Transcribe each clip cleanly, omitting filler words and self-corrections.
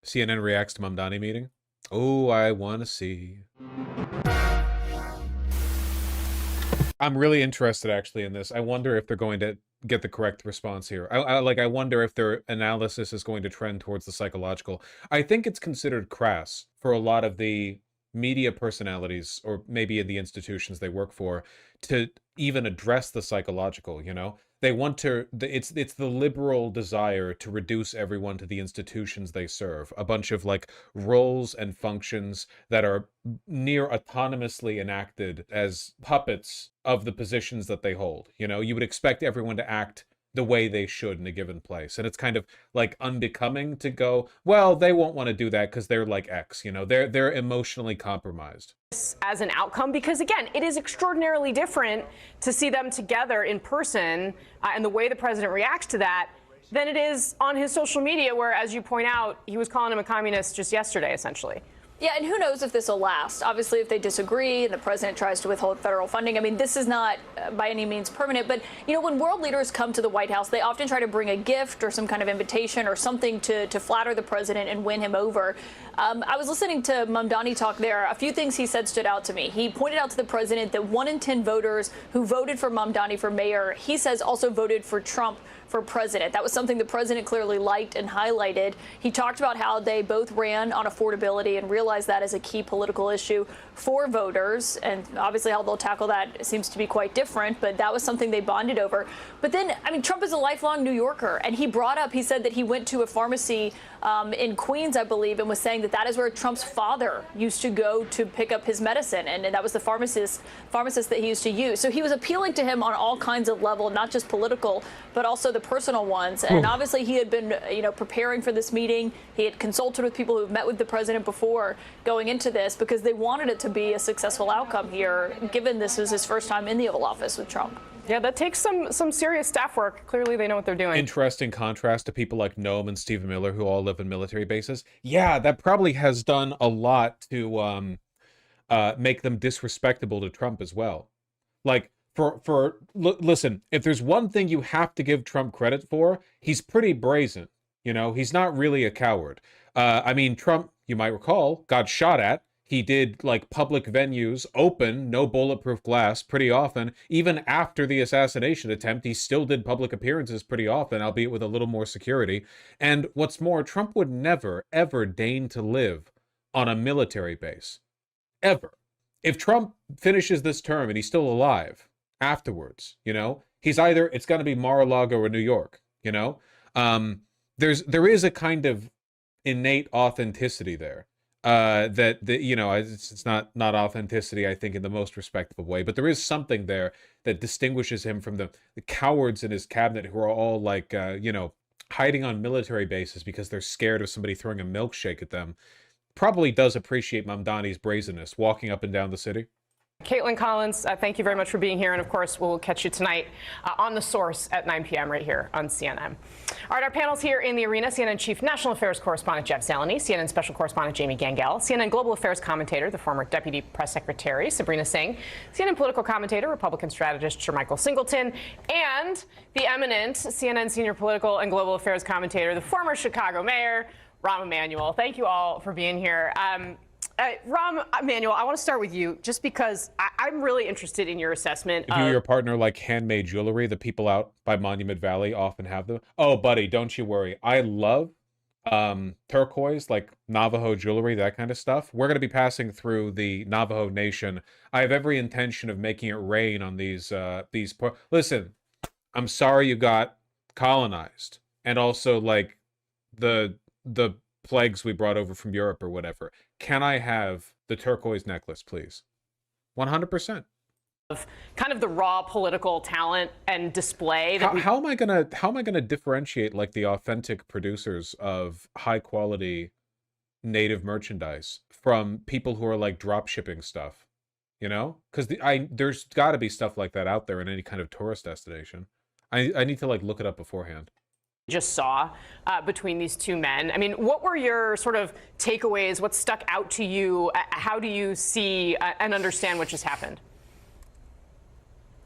CNN reacts to Mamdani meeting. Oh, I want to see. I'm really interested actually in this. I wonder if they're going to get the correct response here. I wonder if their analysis is going to trend towards the psychological. I think it's considered crass for a lot of the media personalities, or maybe in the institutions they work for, to even address the psychological, you know? They want to, it's the liberal desire to reduce everyone to the institutions they serve. A bunch of like roles and functions that are near autonomously enacted as puppets of the positions that they hold. You know, you would expect everyone to act the way they should in a given place. And it's kind of like unbecoming to go, well, they won't want to do that because they're like X, you know, they're emotionally compromised. As an outcome, because again, it is extraordinarily different to see them together in person and the way the president reacts to that than it is on his social media, where, as you point out, he was calling him a communist just yesterday, essentially. Yeah, and who knows if this will last. Obviously, if they disagree and the president tries to withhold federal funding, I mean, this is not by any means permanent. But, you know, when world leaders come to the White House, they often try to bring a gift or some kind of invitation or something to flatter the president and win him over. I was listening to Mamdani talk there. A few things he said stood out to me. He pointed out to the president that 1 in 10 voters who voted for Mamdani for mayor, he says, also voted for Trump for president. That was something the president clearly liked and highlighted. He talked about how they both ran on affordability and realized that as a key political issue for voters. And obviously how they'll tackle that seems to be quite different, but that was something they bonded over. But then, I mean, Trump is a lifelong New Yorker, and he brought up, he said that he went to a pharmacy in Queens, I believe, and was saying that that is where Trump's father used to go to pick up his medicine, and that was the pharmacist that he used to use. So he was appealing to him on all kinds of levels, not just political, but also the personal ones. And obviously he had been, you know, preparing for this meeting. He had consulted with people who've met with the president before going into this because they wanted it to be a successful outcome here, given this is his first time in the Oval Office with Trump. Yeah, that takes some serious staff work. Clearly, they know what they're doing. Interesting contrast to people like Noam and Stephen Miller, who all live in military bases. Yeah, that probably has done a lot to make them disrespectable to Trump as well. Like, listen, if there's one thing you have to give Trump credit for, he's pretty brazen. You know, he's not really a coward. I mean, Trump, you might recall, got shot at. He did, like, public venues open, no bulletproof glass, pretty often. Even after the assassination attempt, he still did public appearances pretty often, albeit with a little more security. And what's more, Trump would never, ever deign to live on a military base. Ever. If Trump finishes this term and he's still alive afterwards, you know, he's either, it's going to be Mar-a-Lago or New York, you know? There is a kind of innate authenticity there. You know, it's not authenticity, I think, in the most respectable way, but there is something there that distinguishes him from the cowards in his cabinet who are all like, you know, hiding on military bases because they're scared of somebody throwing a milkshake at them. Probably does appreciate Mamdani's brazenness walking up and down the city. Caitlin Collins, thank you very much for being here. And of course, we'll catch you tonight on The Source at 9 p.m. right here on CNN. All right, our panels here in the arena: CNN Chief National Affairs Correspondent Jeff Zeleny, CNN Special Correspondent Jamie Gangel, CNN Global Affairs Commentator, the former Deputy Press Secretary Sabrina Singh, CNN Political Commentator, Republican Strategist Sir Michael Singleton, and the eminent CNN Senior Political and Global Affairs Commentator, the former Chicago Mayor, Rahm Emanuel. Thank you all for being here. Rahm Emanuel, I want to start with you just because I'm really interested in your assessment. If you or your partner like handmade jewelry, the people out by Monument Valley often have them. Oh, buddy, don't you worry. I love turquoise, like Navajo jewelry, that kind of stuff. We're going to be passing through the Navajo Nation. I have every intention of making it rain on these. Listen, I'm sorry you got colonized, and also like the plagues we brought over from Europe or whatever. Can I have the turquoise necklace, please? 100%. Of kind of the raw political talent and display that how am I gonna differentiate like the authentic producers of high quality native merchandise from people who are like drop shipping stuff, you know? Because there's got to be stuff like that out there in any kind of tourist destination. I need to like look it up beforehand. Just saw between these two men. I mean, what were your sort of takeaways? What stuck out to you? How do you see and understand what just happened?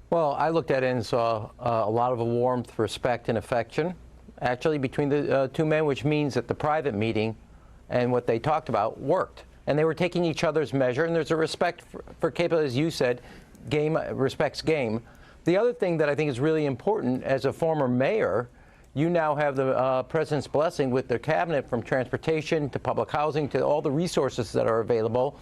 Well, I looked at it and saw a lot of warmth, respect, and affection, actually, between the two men, which means that the private meeting and what they talked about worked. And they were taking each other's measure, and there's a respect for capability, as you said, game respects game. The other thing that I think is really important, as a former mayor, you now have the president's blessing with their cabinet, from transportation to public housing to all the resources that are available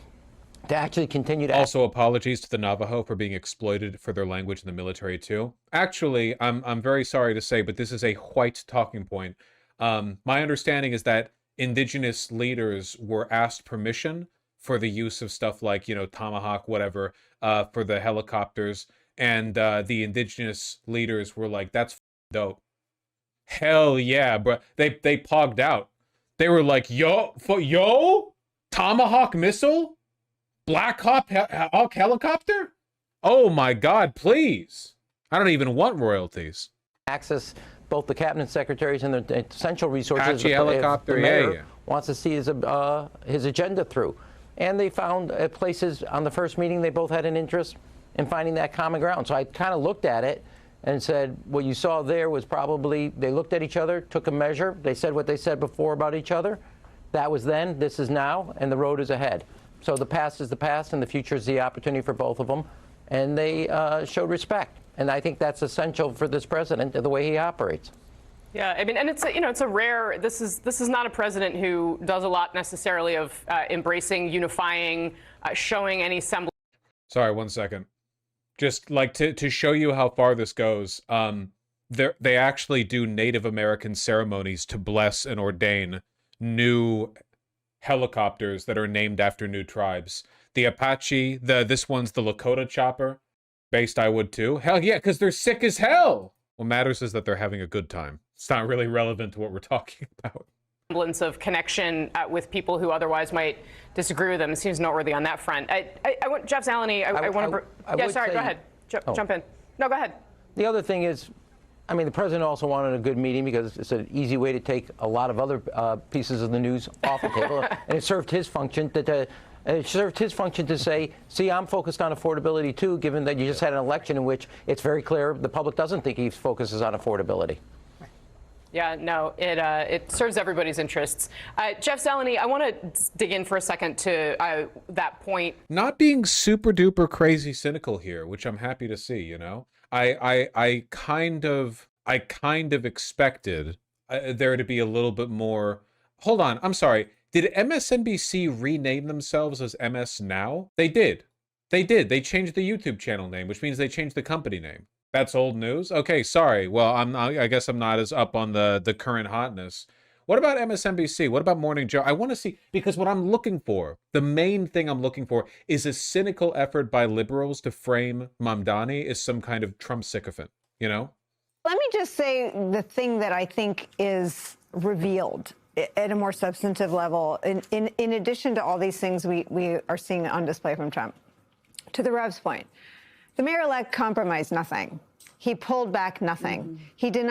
to actually continue to... Also, apologies to the Navajo for being exploited for their language in the military too. Actually, I'm very sorry to say, but this is a white talking point. My understanding is that indigenous leaders were asked permission for the use of stuff like, you know, Tomahawk, whatever, for the helicopters, and the indigenous leaders were like, "That's dope, hell yeah, bro." They pogged out. They were like, yo, Tomahawk missile, Black Hawk helicopter. Oh my God, please! I don't even want royalties. Access both the cabinet secretaries and the essential resources. Apache helicopter, the mayor yeah. wants to see his agenda through. And they found places on the first meeting they both had an interest in finding that common ground. So I kind of looked at it and said, what you saw there was probably, they looked at each other, took a measure, they said what they said before about each other. That was then, this is now, and the road is ahead. So the past is the past, and the future is the opportunity for both of them. And they showed respect. And I think that's essential for this president, the way he operates. Yeah, I mean, and it's a, you know, it's a rare. This is not a president who does a lot necessarily of embracing, unifying, showing any semblance. Sorry, 1 second. Just like to show you how far this goes. They actually do Native American ceremonies to bless and ordain new helicopters that are named after new tribes. The Apache, this one's the Lakota chopper. Based, I would too. Hell yeah, because they're sick as hell. What matters is that they're having a good time. It's not really relevant to what we're talking about. Semblance of connection with people who otherwise might disagree with them. It seems noteworthy on that front. I want Jeff Zeleny. I want to. Yeah, sorry. Go ahead. Jump in. No, go ahead. The other thing is, I mean, the president also wanted a good meeting because it's an easy way to take a lot of other pieces of the news off the table, and it served his function to say, see, I'm focused on affordability too, given that you just had an election in which it's very clear the public doesn't think he focuses on affordability. Yeah, no, it serves everybody's interests. Jeff Zeleny, I want to dig in for a second to that point. Not being super duper crazy cynical here, which I'm happy to see, you know? I kind of expected there to be a little bit more. Hold on, I'm sorry. Did MSNBC rename themselves as MS Now? They did. They did. They changed the YouTube channel name, which means they changed the company name. That's old news? Okay, sorry. Well, I guess I'm not as up on the current hotness. What about MSNBC? What about Morning Joe? I want to see, because what I'm looking for, the main thing I'm looking for, is a cynical effort by liberals to frame Mamdani as some kind of Trump sycophant, you know? Let me just say the thing that I think is revealed at a more substantive level, in addition to all these things we are seeing on display from Trump. To the Rev's point, the mayor-elect compromised nothing. He pulled back nothing. He did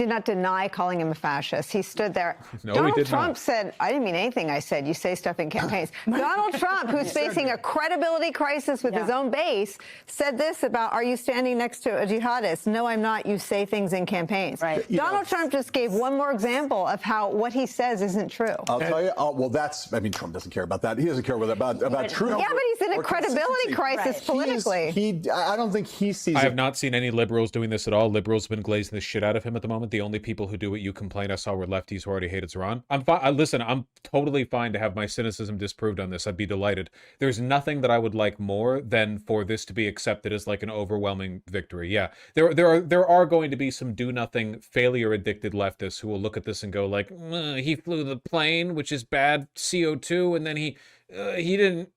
not deny calling him a fascist. He stood there. No, Donald Trump said, I didn't mean anything I said. You say stuff in campaigns. Donald Trump, who's facing a credibility crisis with his own base, said this about, are you standing next to a jihadist? No, I'm not. You say things in campaigns. Right. Donald Trump just gave one more example of how what he says isn't true. I'll tell you, well, that's, I mean, Trump doesn't care about that. He doesn't care about truth. Yeah, but he's in a credibility crisis politically. I don't think he sees I have not seen any liberals doing this at all. Liberals have been glazing the shit out of him at the moment. The only people who do what you complain I saw were lefties who already hated Iran. I'm fine. Listen, I'm totally fine to have my cynicism disproved on this. I'd be delighted. There's nothing that I would like more than for this to be accepted as like an overwhelming victory. Yeah, there are going to be some do-nothing, failure-addicted leftists who will look at this and go like, he flew the plane, which is bad CO2, and then he didn't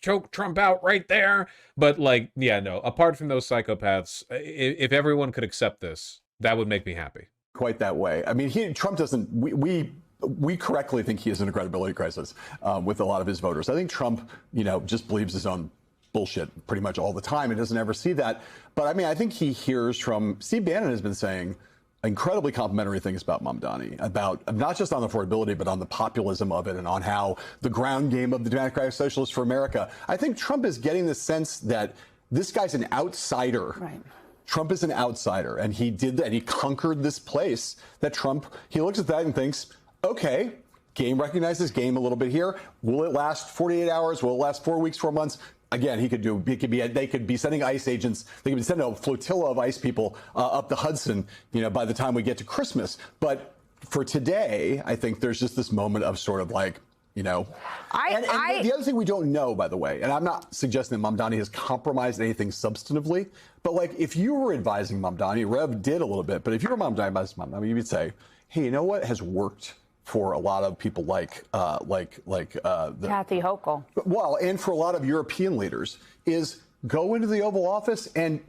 choke Trump out right there. But like, yeah, no, apart from those psychopaths, if everyone could accept this, that would make me happy. Quite that way. I mean, Trump doesn't, we correctly think he is in a credibility crisis with a lot of his voters. I think Trump, just believes his own bullshit pretty much all the time and doesn't ever see that. But I mean, I think he hears from, Steve Bannon has been saying incredibly complimentary things about Mamdani, about not just on affordability, but on the populism of it and on how the ground game of the Democratic Socialists for America. I think Trump is getting the sense that this guy's an outsider. Right. Trump is an outsider, and he did that. He conquered this place that Trump, he looks at that and thinks, okay, game recognizes game a little bit here. Will it last 48 hours? Will it last 4 weeks, 4 months? Again, they could be sending ICE agents. They could be sending a flotilla of ICE people up the Hudson, by the time we get to Christmas. But for today, I think there's just this moment of sort of like, and the other thing we don't know, by the way, and I'm not suggesting that Mamdani has compromised anything substantively, but like if you were advising Mamdani, Rev did a little bit, but if you were Mamdani, you would say, hey, you know what has worked for a lot of people like Kathy Hochul. Well, and for a lot of European leaders is go into the Oval Office and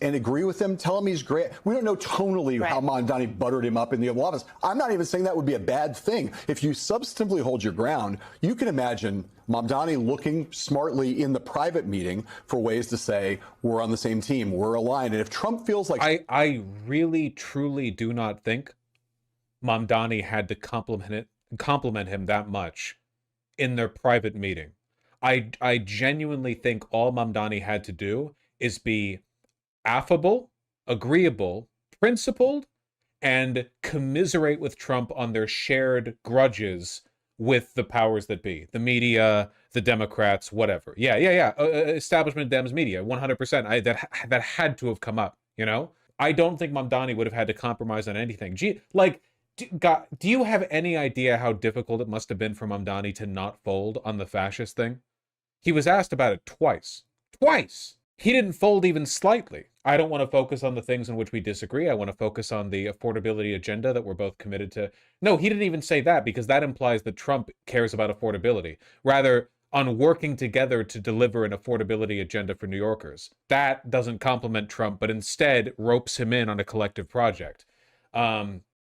agree with him. Tell him he's great. We don't know tonally how Mamdani buttered him up in the Oval Office. I'm not even saying that would be a bad thing. If you substantively hold your ground, you can imagine Mamdani looking smartly in the private meeting for ways to say, we're on the same team, we're aligned. And if Trump feels like... I really, truly do not think Mamdani had to compliment him that much in their private meeting. I genuinely think all Mamdani had to do is be affable, agreeable, principled, and commiserate with Trump on their shared grudges with the powers that be, the media, the Democrats, whatever. Yeah. Establishment Dems media, 100%. That had to have come up. I don't think Mamdani would have had to compromise on anything. Do you have any idea how difficult it must have been for Mamdani to not fold on the fascist thing? He was asked about it twice. Twice! He didn't fold even slightly. I don't want to focus on the things in which we disagree. I want to focus on the affordability agenda that we're both committed to. No, he didn't even say that because that implies that Trump cares about affordability. Rather, on working together to deliver an affordability agenda for New Yorkers. That doesn't compliment Trump, but instead ropes him in on a collective project.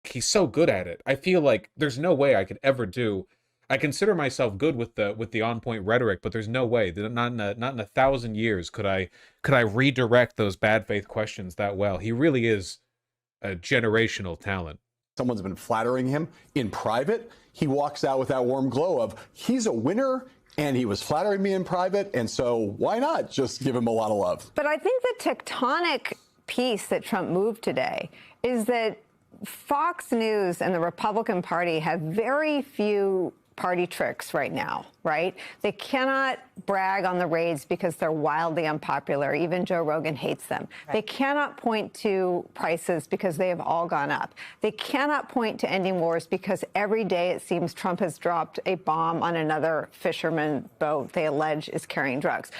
He's so good at it. I feel like there's no way I could ever do. I consider myself good with the on-point rhetoric, but there's no way, not in 1,000 years could I redirect those bad faith questions that well. He really is a generational talent. Someone's been flattering him in private. He walks out with that warm glow of he's a winner and he was flattering me in private, and so why not just give him a lot of love? But I think the tectonic piece that Trump moved today is that Fox News and the Republican Party have very few party tricks right now, right? They cannot brag on the raids because they're wildly unpopular. Even Joe Rogan hates them. Right. They cannot point to prices because they have all gone up. They cannot point to ending wars because every day it seems Trump has dropped a bomb on another fisherman boat they allege is carrying drugs.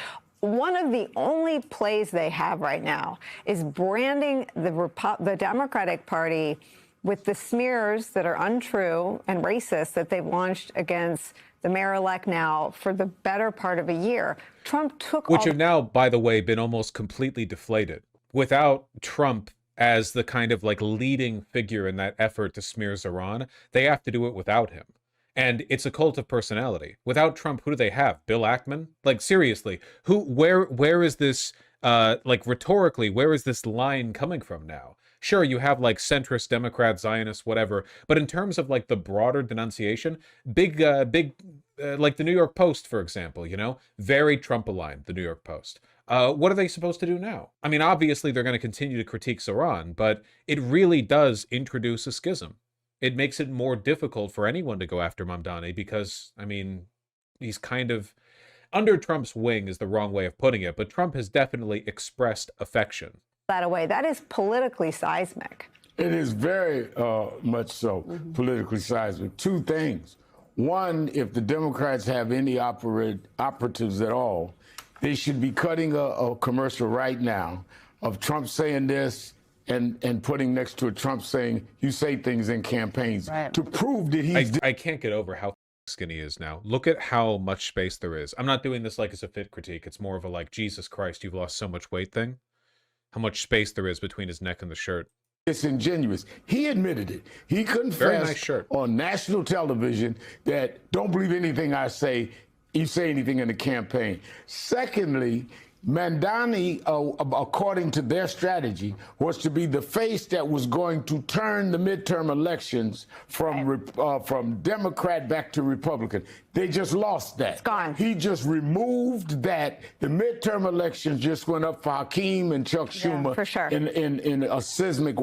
One of the only plays they have right now is branding the Democratic Party with the smears that are untrue and racist that they've launched against the mayor-elect now for the better part of a year. Trump took Which have now, by the way, been almost completely deflated. Without Trump as the kind of like leading figure in that effort to smear Iran, they have to do it without him. And it's a cult of personality. Without Trump, who do they have? Bill Ackman? Like, seriously, where is this, rhetorically, where is this line coming from now? Sure, you have like centrist Democrats, Zionists, whatever. But in terms of like the broader denunciation, big, like the New York Post, for example, very Trump aligned, the New York Post. What are they supposed to do now? I mean, obviously they're going to continue to critique Iran, but it really does introduce a schism. It makes it more difficult for anyone to go after Mamdani because, I mean, he's kind of under Trump's wing is the wrong way of putting it, but Trump has definitely expressed affection. That away. That is politically seismic. It is very much so politically seismic. Two things. One, if the Democrats have any operatives at all, they should be cutting a commercial right now of Trump saying this and putting next to it Trump saying you say things in campaigns to prove that he's... I can't get over how skinny he is now. Look at how much space there is. I'm not doing this like as a fit critique. It's more of a like, Jesus Christ, you've lost so much weight thing. How much space there is between his neck and the shirt. Disingenuous. He admitted it. He confessed on national television that don't believe anything I say. You say anything in the campaign. Secondly, Mamdani, according to their strategy, was to be the face that was going to turn the midterm elections from Democrat back to Republican. They just lost that. It's gone. He just removed that. The midterm elections just went up for Hakeem and Chuck Schumer for sure. in a seismic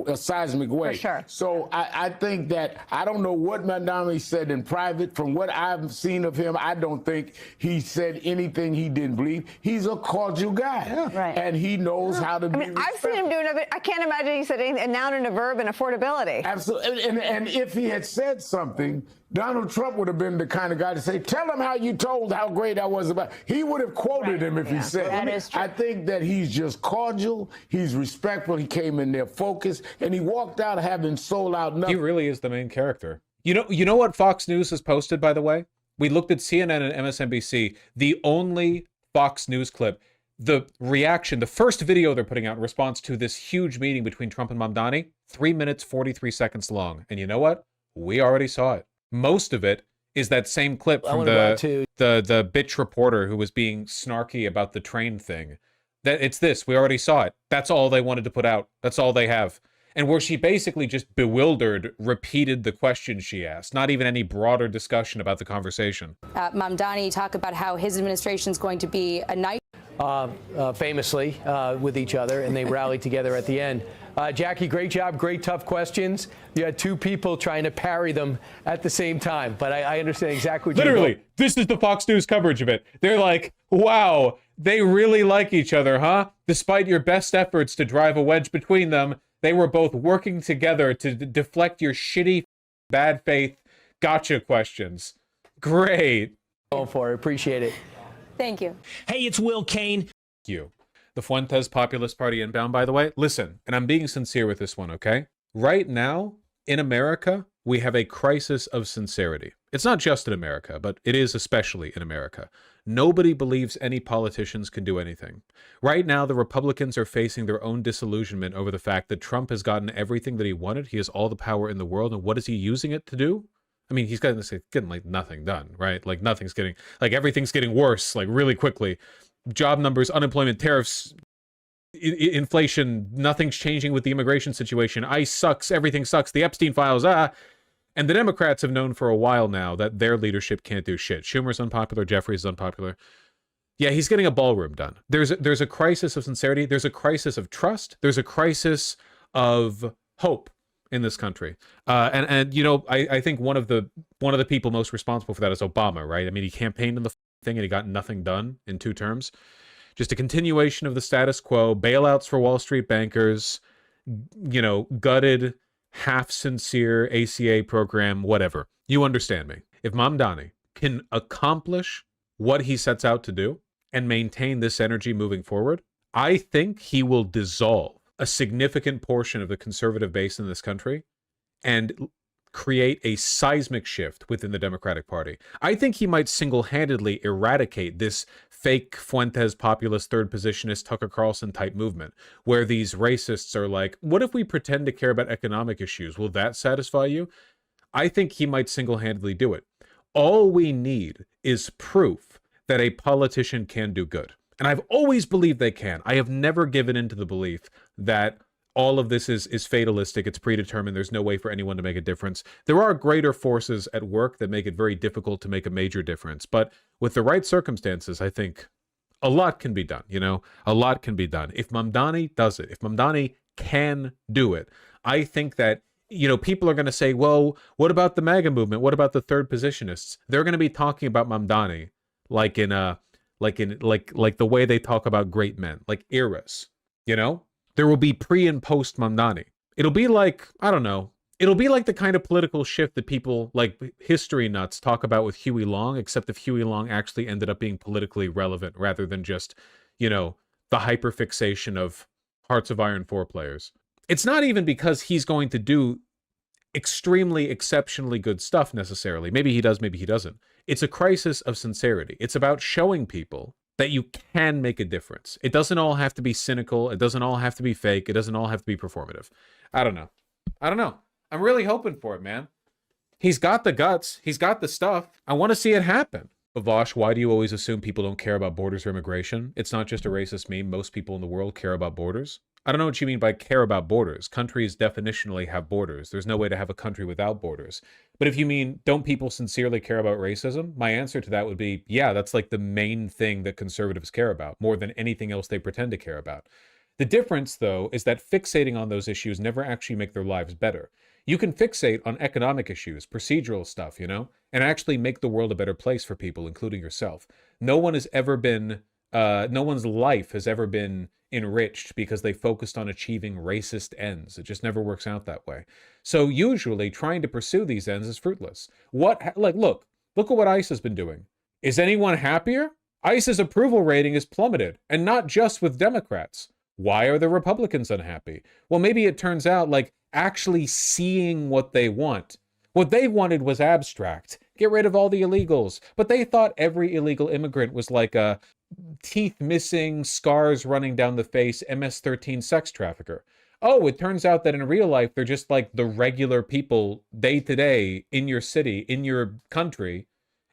way. For sure. So I think that, I don't know what Mamdani said in private. From what I've seen of him, I don't think he said anything he didn't believe. He's a cordial guy. Right. And he knows how to be I mean, I've seen him doing it. I can't imagine he said anything, a noun and a verb and affordability. Absolutely. And if he had said something, Donald Trump would have been the kind of guy to say, tell him how you told how great I was about. He would have quoted him if he said That it. is true. I think that he's just cordial, he's respectful, he came in there focused, and he walked out having sold out nothing. He really is the main character. You know what Fox News has posted, by the way? We looked at CNN and MSNBC. The only Fox News clip, the reaction, the first video they're putting out in response to this huge meeting between Trump and Mamdani, 3 minutes, 43 seconds long. And you know what? We already saw it. Most of it is that same clip from the bitch reporter who was being snarky about the train thing. That it's this. We already saw it. That's all they wanted to put out. That's all they have. And where she basically just bewildered repeated the question she asked, not even any broader discussion about the conversation. Mamdani talk about how his administration is going to be a night. Famously with each other, and they rallied together at the end. Jackie, great job, great tough questions. You had two people trying to parry them at the same time, but I understand exactly what Literally, this is the Fox News coverage of it. They're like, wow, they really like each other, huh? Despite your best efforts to drive a wedge between them, they were both working together to deflect your shitty, bad faith gotcha questions. Great. Going for it. Appreciate it. Thank you. Hey, it's Will Kane. You. The Fuentes Populist Party inbound, by the way. Listen, and I'm being sincere with this one, okay? Right now, in America, we have a crisis of sincerity. It's not just in America, but it is especially in America. Nobody believes any politicians can do anything. Right now, the Republicans are facing their own disillusionment over the fact that Trump has gotten everything that he wanted. He has all the power in the world, and what is he using it to do? I mean, he's getting like nothing done, right? Like nothing's getting, like everything's getting worse, like really quickly. Job numbers, unemployment, tariffs, inflation, nothing's changing with the immigration situation. ICE sucks, everything sucks, the Epstein files, And the Democrats have known for a while now that their leadership can't do shit. Schumer's unpopular, Jeffries is unpopular. Yeah, he's getting a ballroom done. There's a crisis of sincerity. There's a crisis of trust. There's a crisis of hope in this country. And you know, I think one of the people most responsible for that is Obama, right? I mean, he campaigned on the thing and he got nothing done in 2 terms. Just a continuation of the status quo, bailouts for Wall Street bankers, you know, gutted, half-sincere ACA program, whatever. You understand me. If Mamdani can accomplish what he sets out to do and maintain this energy moving forward, I think he will dissolve a significant portion of the conservative base in this country and create a seismic shift within the Democratic Party. I think he might single-handedly eradicate this fake Fuentes populist third positionist Tucker Carlson type movement, where these racists are like, what if we pretend to care about economic issues? Will that satisfy you? I think he might single-handedly do it. All we need is proof that a politician can do good. And I've always believed they can. I have never given into the belief that all of this is fatalistic, it's predetermined, there's no way for anyone to make a difference. There are greater forces at work that make it very difficult to make a major difference. But with the right circumstances, I think a lot can be done, you know? A lot can be done. If Mamdani does it, if Mamdani can do it, I think that, you know, people are going to say, well, what about the MAGA movement? What about the third positionists? They're going to be talking about Mamdani like the way they talk about great men, like eras, you know? There will be pre and post Mamdani. It'll be like, I don't know, it'll be like the kind of political shift that people like history nuts talk about with Huey Long, except if Huey Long actually ended up being politically relevant rather than just, you know, the hyperfixation of Hearts of Iron 4 players. It's not even because he's going to do extremely exceptionally good stuff necessarily. Maybe he does, maybe he doesn't. It's a crisis of sincerity. It's about showing people that you can make a difference. It doesn't all have to be cynical. It doesn't all have to be fake. It doesn't all have to be performative. I don't know. I'm really hoping for it, man. He's got the guts. He's got the stuff. I want to see it happen. Vosh, why do you always assume people don't care about borders or immigration? It's not just a racist meme. Most people in the world care about borders. I don't know what you mean by care about borders. Countries definitionally have borders. There's no way to have a country without borders. But if you mean, don't people sincerely care about racism? My answer to that would be, yeah, that's like the main thing that conservatives care about, more than anything else they pretend to care about. The difference, though, is that fixating on those issues never actually make their lives better. You can fixate on economic issues, procedural stuff, and actually make the world a better place for people, including yourself. No one's life has ever been enriched because they focused on achieving racist ends. It just never works out that way. So usually trying to pursue these ends is fruitless. Look at what ICE has been doing. Is anyone happier? ICE's approval rating is plummeted, and not just with Democrats. Why are the Republicans unhappy? Well, maybe it turns out actually seeing what they want. What they wanted was abstract. Get rid of all the illegals. But they thought every illegal immigrant was like a teeth missing, scars running down the face, MS-13 sex trafficker. Oh, it turns out that in real life, they're just like the regular people day to day in your city, in your country,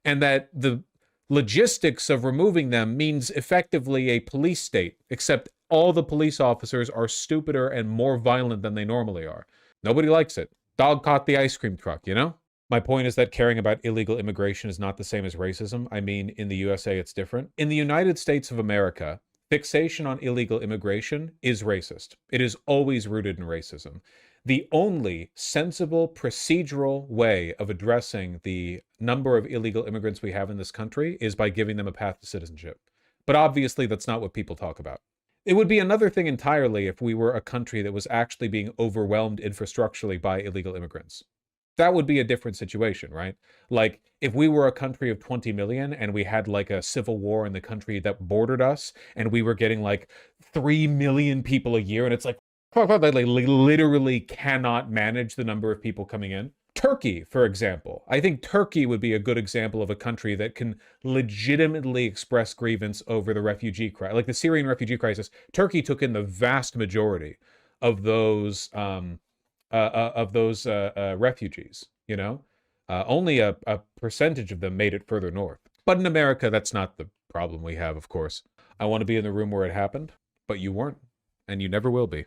and that the logistics of removing them means effectively a police state, except all the police officers are stupider and more violent than they normally are. Nobody likes it. Dog caught the ice cream truck, My point is that caring about illegal immigration is not the same as racism. I mean, in the USA, it's different. In the United States of America, fixation on illegal immigration is racist. It is always rooted in racism. The only sensible procedural way of addressing the number of illegal immigrants we have in this country is by giving them a path to citizenship. But obviously, that's not what people talk about. It would be another thing entirely if we were a country that was actually being overwhelmed infrastructurally by illegal immigrants. That would be a different situation, right? Like, if we were a country of 20 million and we had a civil war in the country that bordered us and we were getting 3 million people a year and it's they literally cannot manage the number of people coming in. Turkey, for example. I think Turkey would be a good example of a country that can legitimately express grievance over the refugee crisis. Like the Syrian refugee crisis, Turkey took in the vast majority of those refugees, Only a percentage of them made it further north. But in America, that's not the problem we have, of course. I want to be in the room where it happened, but you weren't, and you never will be.